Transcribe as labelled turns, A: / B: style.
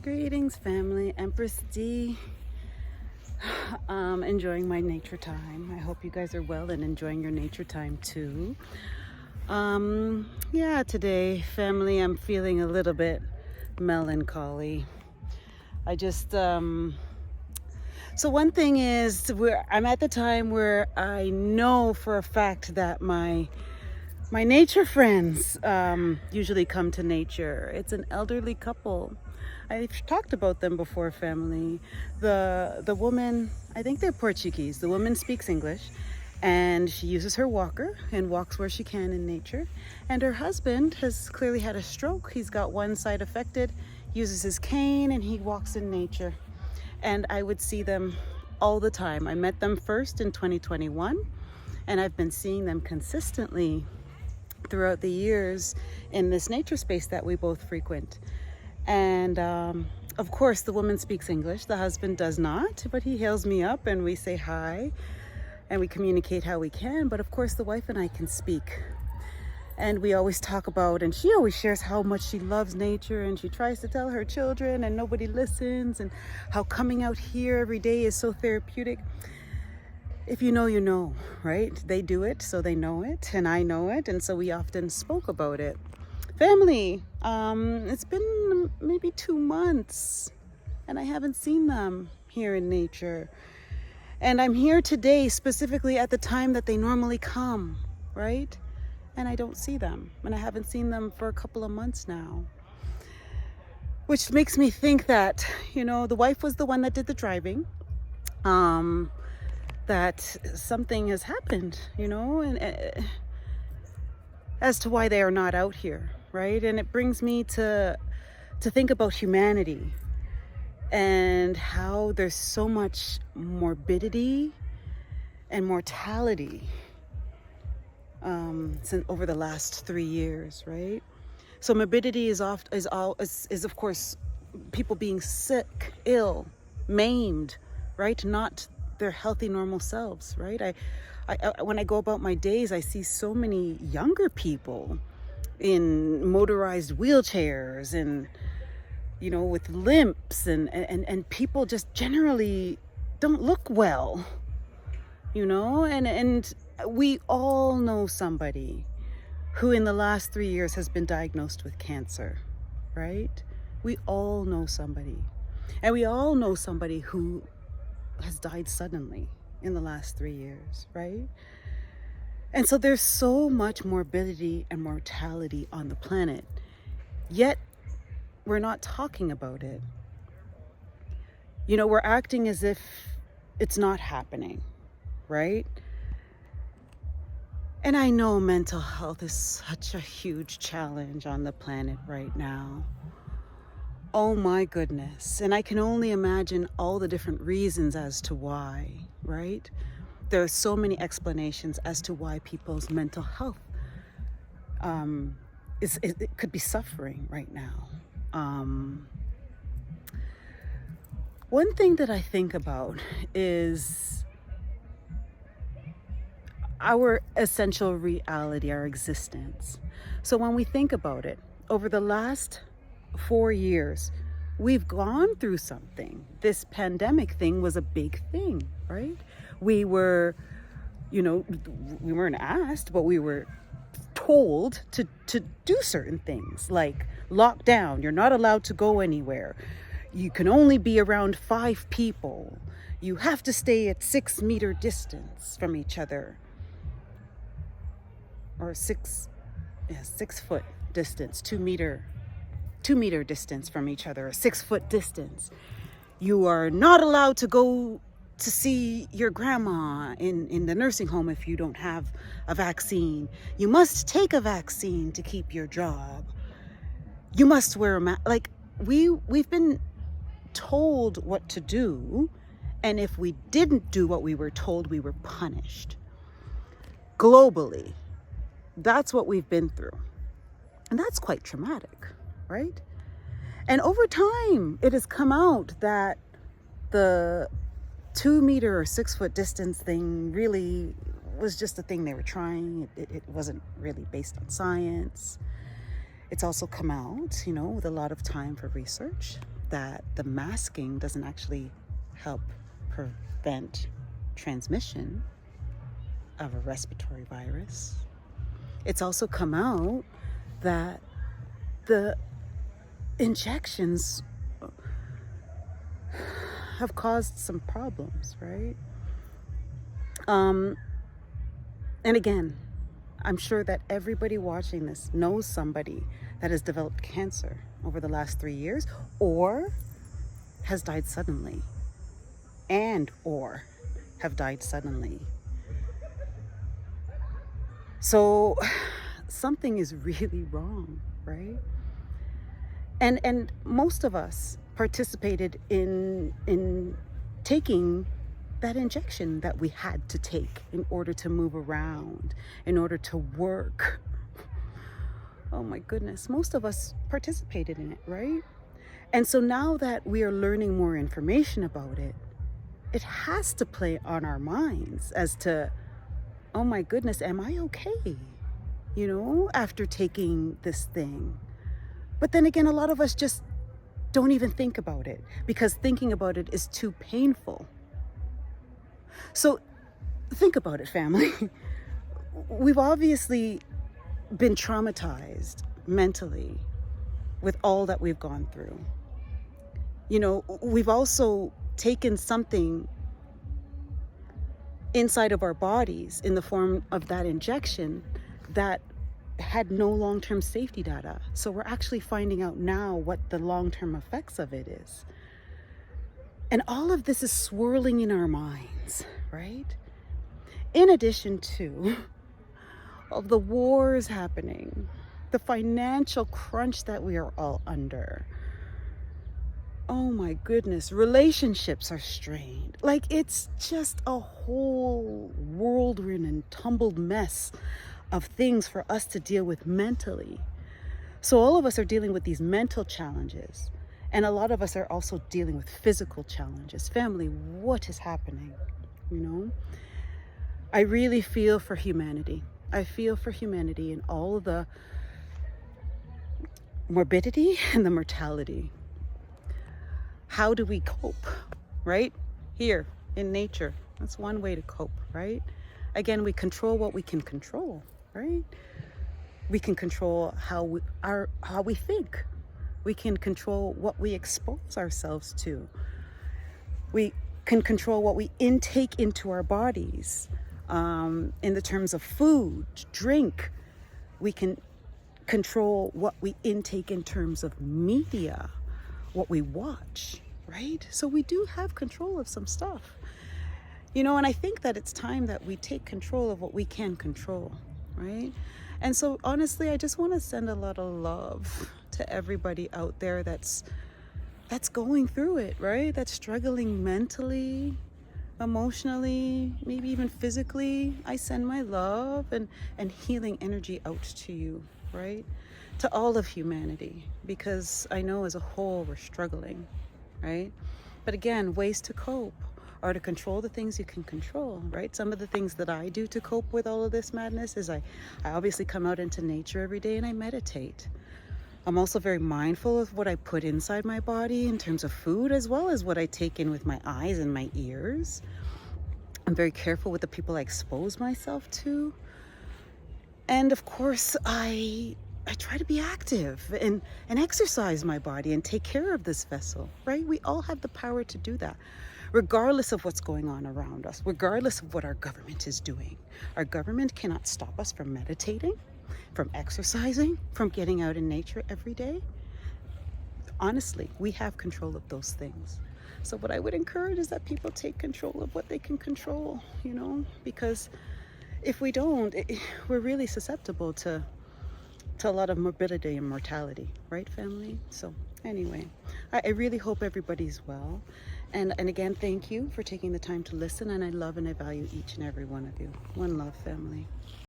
A: Greetings, family. Empress D. Enjoying my nature time. I hope you guys are well and enjoying your nature time too. Today, family, I'm feeling a little bit melancholy. I just, so one thing is, I'm at the time where I know for a fact that my nature friends usually come to nature. It's an elderly couple. I've talked about them before, family. The woman, I think they're Portuguese. The woman speaks English and she uses her walker and walks where she can in nature. And her husband has clearly had a stroke. He's got one side affected, uses his cane, and he walks in nature. And I would see them all the time. I met them first in 2021 and I've been seeing them consistently throughout the years in this nature space that we both frequent. And of course, the woman speaks English. The husband does not, but he hails me up and we say hi and we communicate how we can. But of course, the wife and I can speak. And we always talk about, and she always shares how much she loves nature and she tries to tell her children and nobody listens, and how coming out here every day is so therapeutic. If you know, you know, right? They do it, so they know it, and I know it, and so we often spoke about it. Family, it's been maybe 2 months and I haven't seen them here in nature. And I'm here today specifically at the time that they normally come, right? And I don't see them. And I haven't seen them for a couple of months now. Which makes me think that, the wife was the one that did the driving. That something has happened, and as to why they are not out here, right? And it brings me to think about humanity and how there's so much morbidity and mortality since over the last 3 years, right? So morbidity is of course people being sick, ill, maimed, right? Not their healthy, normal selves, right? I when I go about my days, I see so many younger people in motorized wheelchairs and, with limps and people just generally don't look well, and we all know somebody who in the last 3 years has been diagnosed with cancer, right? We all know somebody, and we all know somebody who has died suddenly in the last 3 years, right? And so there's so much morbidity and mortality on the planet, yet we're not talking about it. We're acting as if it's not happening, right? And I know mental health is such a huge challenge on the planet right now. Oh my goodness. And I can only imagine all the different reasons as to why, right? There are so many explanations as to why people's mental health it could be suffering right now. One thing that I think about is our essential reality, our existence. So when we think about it, over the last 4 years, we've gone through something. This pandemic thing was a big thing, right? We were, we weren't asked, but we were told to do certain things like lock down. You're not allowed to go anywhere. You can only be around 5 people. You have to stay at 6-meter distance from each other, or 6 foot distance, 2-meter distance from each other, a 6-foot distance. You are not allowed to go to see your grandma in the nursing home if you don't have a vaccine. You must take a vaccine to keep your job. You must wear a mask. Like we've been told what to do, and if we didn't do what we were told, we were punished. Globally, that's what we've been through. And that's quite traumatic, right? And over time, it has come out that the 2-meter or 6-foot distance thing really was just a thing they were trying. It wasn't really based on science. It's also come out, with a lot of time for research, that the masking doesn't actually help prevent transmission of a respiratory virus. It's also come out that the injections have caused some problems, right? And again, I'm sure that everybody watching this knows somebody that has developed cancer over the last 3 years or has died suddenly or have died suddenly. So something is really wrong, right? And most of us participated in taking that injection that we had to take in order to move around, in order to work. Oh my goodness, most of us participated in it, right? And so now that we are learning more information about it, it has to play on our minds as to, oh my goodness, am I okay? You know, after taking this thing. But then again, a lot of us just don't even think about it because thinking about it is too painful. So think about it, family. We've obviously been traumatized mentally with all that we've gone through. You know, we've also taken something inside of our bodies in the form of that injection that had no long-term safety data. So we're actually finding out now what the long-term effects of it is. And all of this is swirling in our minds, right? In addition to all the wars happening, the financial crunch that we are all under. Oh my goodness, relationships are strained. Like, it's just a whole whirlwind and tumbled mess of things for us to deal with mentally. So all of us are dealing with these mental challenges. And a lot of us are also dealing with physical challenges. Family, what is happening? You know? I really feel for humanity. I feel for humanity and all of the morbidity and the mortality. How do we cope, right? Here in nature. That's one way to cope, right? Again, we control what we can control, right? We can control how we think. We can control what we expose ourselves to. We can control what we intake into our bodies in the terms of food, drink. We can control what we intake in terms of media, what we watch, right? So we do have control of some stuff. You know, and I think that it's time that we take control of what we can control, right? And so honestly, I just want to send a lot of love to everybody out there that's going through it, right? That's struggling mentally, emotionally, maybe even physically. I send my love and healing energy out to you, right? To all of humanity, because I know as a whole we're struggling, right? But again, ways to cope are to control the things you can control, right? Some of the things that I do to cope with all of this madness is I obviously come out into nature every day and I meditate. I'm also very mindful of what I put inside my body in terms of food, as well as what I take in with my eyes and my ears. I'm very careful with the people I expose myself to. And of course, I try to be active and exercise my body and take care of this vessel, right? We all have the power to do that, regardless of what's going on around us, regardless of what our government is doing. Our government cannot stop us from meditating, from exercising, from getting out in nature every day. Honestly, we have control of those things. So what I would encourage is that people take control of what they can control, you know, because if we don't, we're really susceptible to a lot of morbidity and mortality, right, family? So anyway, I really hope everybody's well. And again, thank you for taking the time to listen, and I love and I value each and every one of you. One love, family.